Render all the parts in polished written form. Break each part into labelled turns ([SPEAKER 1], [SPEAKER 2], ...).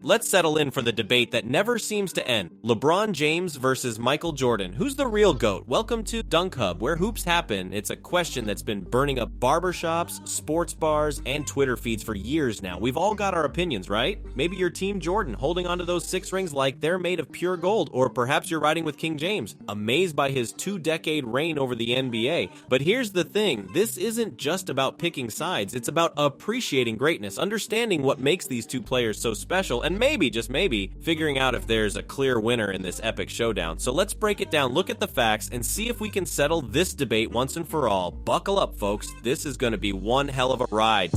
[SPEAKER 1] Let's settle in for the debate that never seems to end. LeBron James versus Michael Jordan. Who's the real GOAT? Welcome to DunkHub, where hoops happen. It's a question that's been burning up barbershops, sports bars, and Twitter feeds for years now. We've all got our opinions, right? Maybe you're Team Jordan, holding onto those 6 rings like they're made of pure gold, or perhaps you're riding with King James, amazed by his 2-decade reign over the NBA. But here's the thing, this isn't just about picking sides, it's about appreciating greatness, understanding what makes these two players so special, and maybe, just maybe, figuring out if there's a clear winner in this epic showdown. So let's break it down, look at the facts, and see if we can settle this debate once and for all. Buckle up, folks. This is going to be one hell of a ride.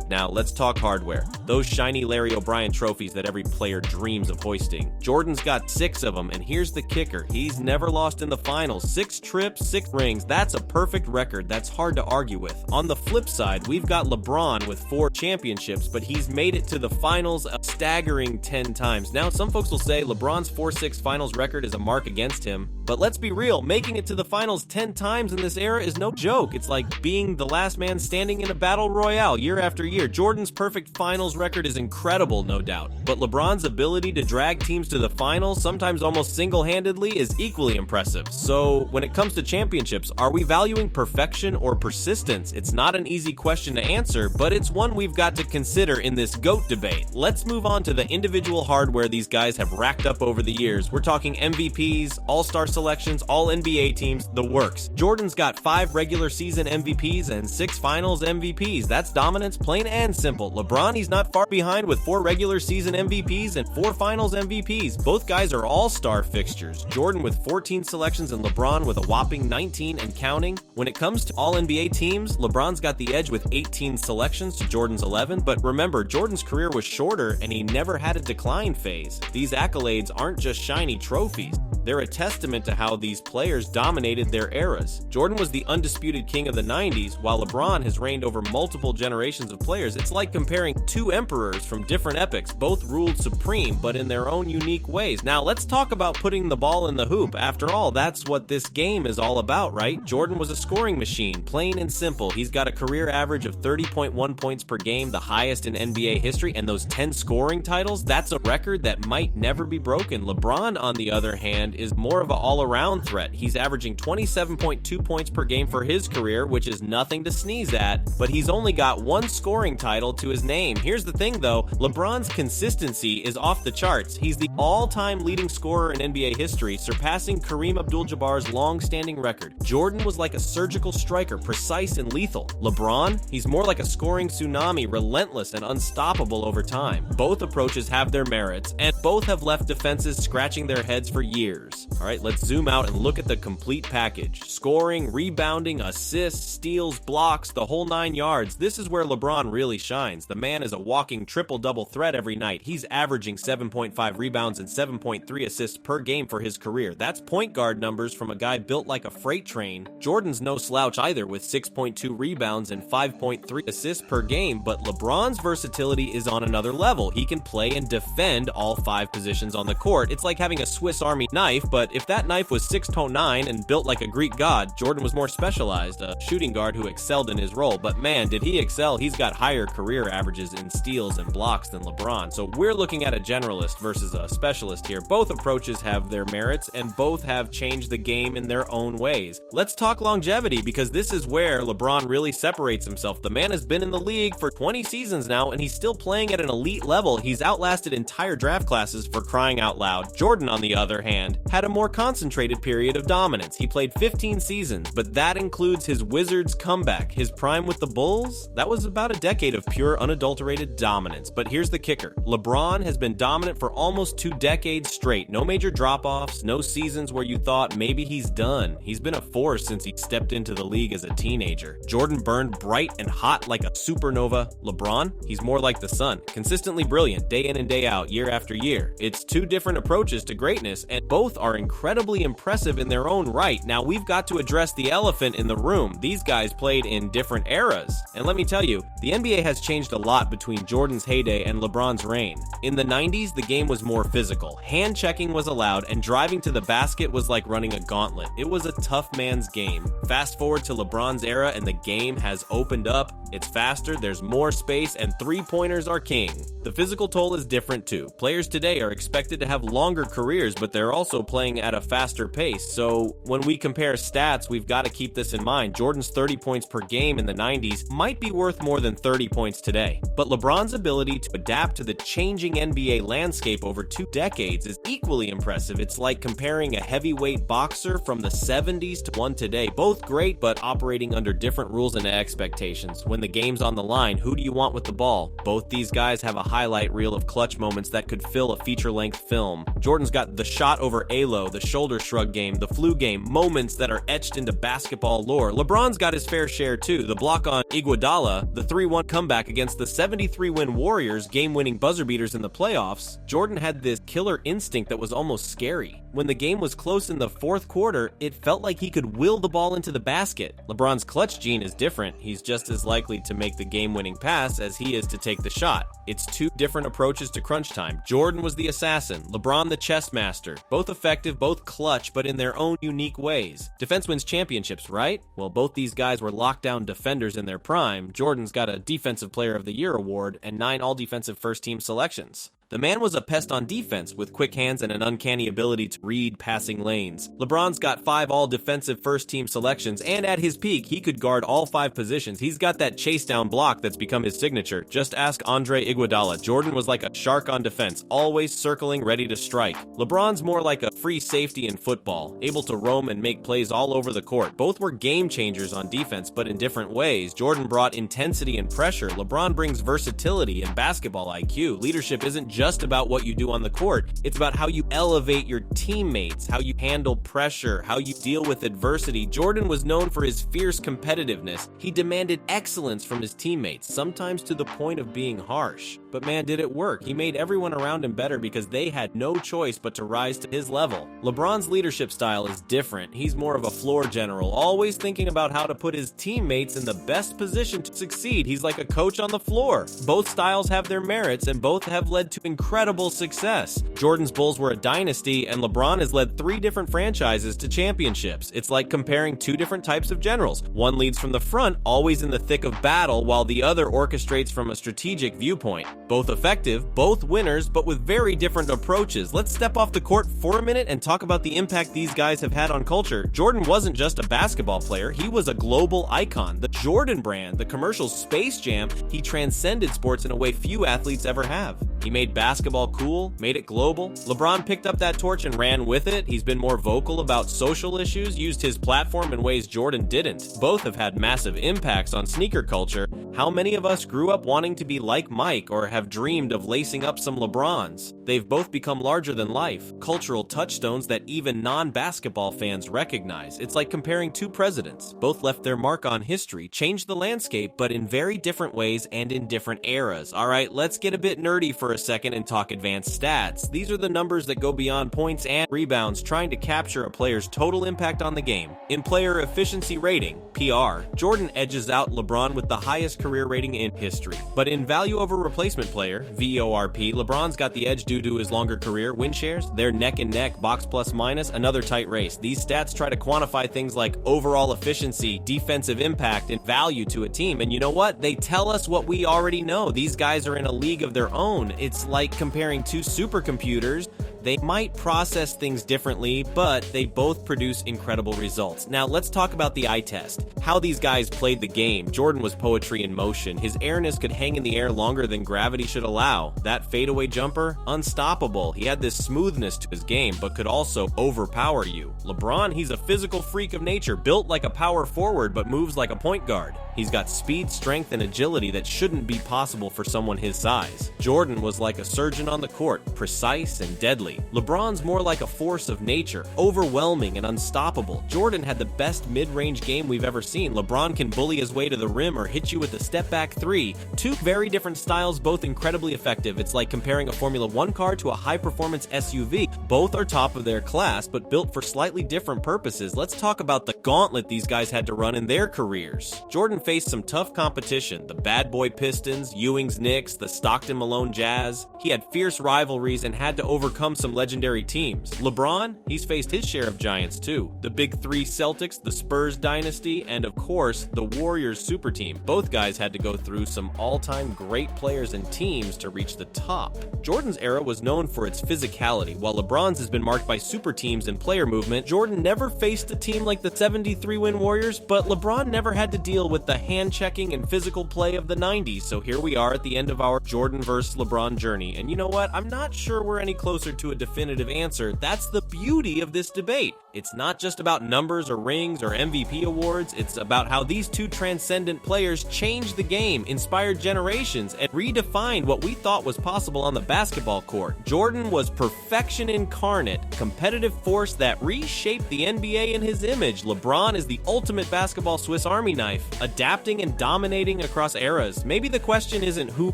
[SPEAKER 1] Now, let's talk hardware. Those shiny Larry O'Brien trophies that every player dreams of hoisting. Jordan's got 6 of them, and here's the kicker. He's never lost in the finals. 6 trips, 6 rings. That's a perfect record. That's hard to argue with. On the flip side, we've got LeBron with 4 championships, but he's made it to the finals a staggering 10 times. Now, some folks will say LeBron's 4-6 finals record is a mark against him, but let's be real, making it to the finals 10 times in this era is no joke. It's like being the last man standing in a battle royale year after year. Jordan's perfect finals record is incredible, no doubt, but LeBron's ability to drag teams to the finals, sometimes almost single-handedly, is equally impressive. So, when it comes to championships, are we valuing perfection or persistence? It's not an easy question to answer, but it's one we've got to consider in this GOAT debate. Let's move on to the individual hardware these guys have racked up over the years. We're talking MVPs, All-Star selections, All-NBA teams, the works. Jordan's got 5 regular season MVPs and 6 finals MVPs. That's dominance, plain and simple. LeBron, he's not far behind with 4 regular season MVPs and 4 finals MVPs. Both guys are all-star fixtures. Jordan with 14 selections and LeBron with a whopping 19 and counting. When it comes to All-NBA teams, LeBron's got the edge with 18 selections to Jordan's 11, but remember, Jordan's career was shorter and he never had a decline phase. These accolades aren't just shiny trophies. They're a testament to how these players dominated their eras. Jordan was the undisputed king of the 90s, while LeBron has reigned over multiple generations of players. It's like comparing 2 emperors from different epochs. Both ruled supreme, but in their own unique ways. Now, let's talk about putting the ball in the hoop. After all, that's what this game is all about, right? Jordan was a scoring machine, plain and simple. He's got a career average of 30.1 points per game, the highest in NBA history, and those 10 scoring titles, that's a record that might never be broken. LeBron, on the other hand, is more of an all-around threat. He's averaging 27.2 points per game for his career, which is nothing to sneeze at, but he's only got 1 scoring title to his name. Here's the thing though, LeBron's consistency is off the charts. He's the all-time leading scorer in NBA history, surpassing Kareem Abdul-Jabbar's long-standing record. Jordan was like a surgical striker, precise and lethal. LeBron, he's more like a scoring tsunami, relentless and unstoppable over time. Both approaches have their merits, and both have left defenses scratching their heads for years. Alright, let's zoom out and look at the complete package. Scoring, rebounding, assists, steals, blocks, the whole 9 yards. This is where LeBron really shines. The man is a walking triple-double threat every night. He's averaging 7.5 rebounds and 7.3 assists per game for his career. That's point guard numbers from a guy built like a freight train. Jordan's no slouch either, with 6.2 rebounds and 5.3 assists per game, but LeBron's versatility is on another level. He can play and defend all 5 positions on the court. It's like having a Swiss Army knife, but if that knife was 6'9" and built like a Greek god, Jordan was more specialized, a shooting guard who excelled in his role. But man, did he excel. He's got higher career averages in steals and blocks than LeBron. So we're looking at a generalist versus a specialist here. Both approaches have their merits, and both have changed the game in their own ways. Let's talk longevity, because this is where LeBron really separates himself. The man has been in the league for 20 seasons now, and he's still playing at an elite level. He's outlasted entire draft classes, for crying out loud. Jordan, on the other hand, had a more concentrated period of dominance. He played 15 seasons, but that includes his Wizards comeback. His prime with the Bulls, that was about a decade of pure, unadulterated dominance. But here's the kicker. LeBron has been dominant for almost 2 decades straight. No major drop-offs, no seasons where you thought maybe he's done. He's been a force since he stepped into the league as a teenager. Jordan burned bright and hot like a supernova. LeBron, he's more like the sun, consistently brilliant, day in and day out, year after year. It's 2 different approaches to greatness, and both are incredibly impressive in their own right. Now, we've got to address the elephant in the room. These guys played in different eras. And let me tell you, the NBA has changed a lot between between Jordan's heyday and LeBron's reign. In the 90s, the game was more physical. Hand checking was allowed, and driving to the basket was like running a gauntlet. It was a tough man's game. Fast forward to LeBron's era, and the game has opened up. It's faster, there's more space, and three-pointers are king. The physical toll is different too. Players today are expected to have longer careers, but they're also playing at a faster pace. So when we compare stats, we've got to keep this in mind. Jordan's 30 points per game in the 90s might be worth more than 30 points today. But LeBron's ability to adapt to the changing NBA landscape over 2 decades is equally impressive. It's like comparing a heavyweight boxer from the 70s to one today. Both great, but operating under different rules and expectations. When the game's on the line, who do you want with the ball? Both these guys have a highlight reel of clutch moments that could fill a feature-length film. Jordan's got the shot over Alo, the shoulder shrug game, the flu game, moments that are etched into basketball lore. LeBron's got his fair share too. The block on Iguodala, the 3-1 comeback against the 73-win Warriors, game-winning buzzer beaters in the playoffs. Jordan had this killer instinct that was almost scary. When the game was close in the fourth quarter, it felt like he could will the ball into the basket. LeBron's clutch gene is different. He's just as likely to make the game-winning pass as he is to take the shot. It's 2 different approaches to crunch time. Jordan was the assassin, LeBron the chess master. Both effective, both clutch, but in their own unique ways. Defense wins championships, right? Well, both these guys were lockdown defenders in their prime. Jordan's got a Defensive Player of the Year award and 9 all-defensive first-team selections. The man was a pest on defense with quick hands and an uncanny ability to read passing lanes. LeBron's got 5 all-defensive first-team selections, and at his peak, he could guard all 5 positions. He's got that chase-down block that's become his signature. Just ask Andre Iguodala. Jordan was like a shark on defense, always circling, ready to strike. LeBron's more like a free safety in football, able to roam and make plays all over the court. Both were game changers on defense, but in different ways. Jordan brought intensity and pressure. LeBron brings versatility and basketball IQ. Leadership isn't just about what you do on the court. It's about how you elevate your teammates, how you handle pressure, how you deal with adversity. Jordan was known for his fierce competitiveness. He demanded excellence from his teammates, sometimes to the point of being harsh. But man, did it work. He made everyone around him better because they had no choice but to rise to his level. LeBron's leadership style is different. He's more of a floor general, always thinking about how to put his teammates in the best position to succeed. He's like a coach on the floor. Both styles have their merits, and both have led to incredible success. Jordan's Bulls were a dynasty, and LeBron has led 3 different franchises to championships. It's like comparing 2 different types of generals. One leads from the front, always in the thick of battle, while the other orchestrates from a strategic viewpoint. Both effective, both winners, but with very different approaches. Let's step off the court for a minute and talk about the impact these guys have had on culture. Jordan wasn't just a basketball player, he was a global icon. The Jordan brand, the commercial Space Jam, he transcended sports in a way few athletes ever have. He made basketball cool, made it global. LeBron picked up that torch and ran with it. He's been more vocal about social issues, used his platform in ways Jordan didn't. Both have had massive impacts on sneaker culture. How many of us grew up wanting to be like Mike or have dreamed of lacing up some LeBrons? They've both become larger than life, cultural touchstones that even non-basketball fans recognize. It's like comparing 2 presidents. Both left their mark on history, changed the landscape, but in very different ways and in different eras. All right, let's get a bit nerdy for a second and talk advanced stats. These are the numbers that go beyond points and rebounds, trying to capture a player's total impact on the game. In player efficiency rating, PR, Jordan edges out LeBron with the highest career rating in history. But in value over replacement player, VORP, LeBron's got the edge due to his longer career. Win shares, they're neck and neck, box plus minus, another tight race. These stats try to quantify things like overall efficiency, defensive impact, and value to a team. And you know what? They tell us what we already know. These guys are in a league of their own. It's like comparing 2 supercomputers. They might process things differently, but they both produce incredible results. Now, let's talk about the eye test. How these guys played the game. Jordan was poetry in motion. His airness could hang in the air longer than gravity should allow. That fadeaway jumper, unstoppable. He had this smoothness to his game, but could also overpower you. LeBron, he's a physical freak of nature, built like a power forward, but moves like a point guard. He's got speed, strength, and agility that shouldn't be possible for someone his size. Jordan was like a surgeon on the court, precise and deadly. LeBron's more like a force of nature, overwhelming and unstoppable. Jordan had the best mid-range game we've ever seen. LeBron can bully his way to the rim or hit you with a step-back 3. 2 very different styles, both incredibly effective. It's like comparing a Formula 1 car to a high-performance SUV. Both are top of their class, but built for slightly different purposes. Let's talk about the gauntlet these guys had to run in their careers. Jordan faced some tough competition: the Bad Boy Pistons, Ewing's Knicks, the Stockton Malone Jazz. He had fierce rivalries and had to overcome some legendary teams. LeBron, he's faced his share of giants too: the Big Three Celtics, the Spurs dynasty, and of course, the Warriors super team. Both guys had to go through some all-time great players and teams to reach the top. Jordan's era was known for its physicality, while LeBron's has been marked by super teams and player movement. Jordan never faced a team like the 73-win Warriors, but LeBron never had to deal with the hand-checking and physical play of the 90s, so here we are at the end of our Jordan vs. LeBron journey. And you know what? I'm not sure we're any closer to a definitive answer. That's the beauty of this debate. It's not just about numbers or rings or MVP awards, it's about how these two transcendent players changed the game, inspired generations, and redefined what we thought was possible on the basketball court. Jordan was perfection incarnate, competitive force that reshaped the NBA in his image. LeBron is the ultimate basketball Swiss Army knife, adapting and dominating across eras. Maybe the question isn't who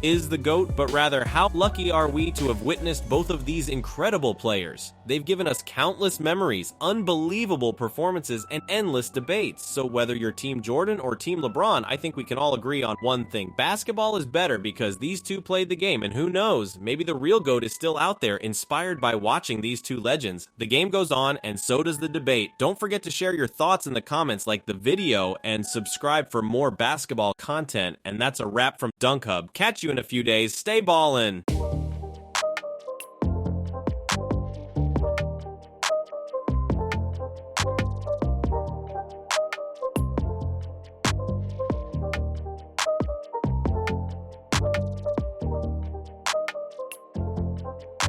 [SPEAKER 1] is the GOAT, but rather how lucky are we to have witnessed both of these incredible players. They've given us countless memories, unbelievable performances, and endless debates. So whether you're Team Jordan or Team LeBron, I think we can all agree on one thing: basketball is better because these two played the game, and who knows, maybe the real GOAT is still out there, inspired by watching these two legends. The game goes on, and so does the debate. Don't forget to share your thoughts in the comments, like the video, and subscribe for more basketball content. And that's a wrap from DunkHub. Catch you in a few days. Stay ballin'!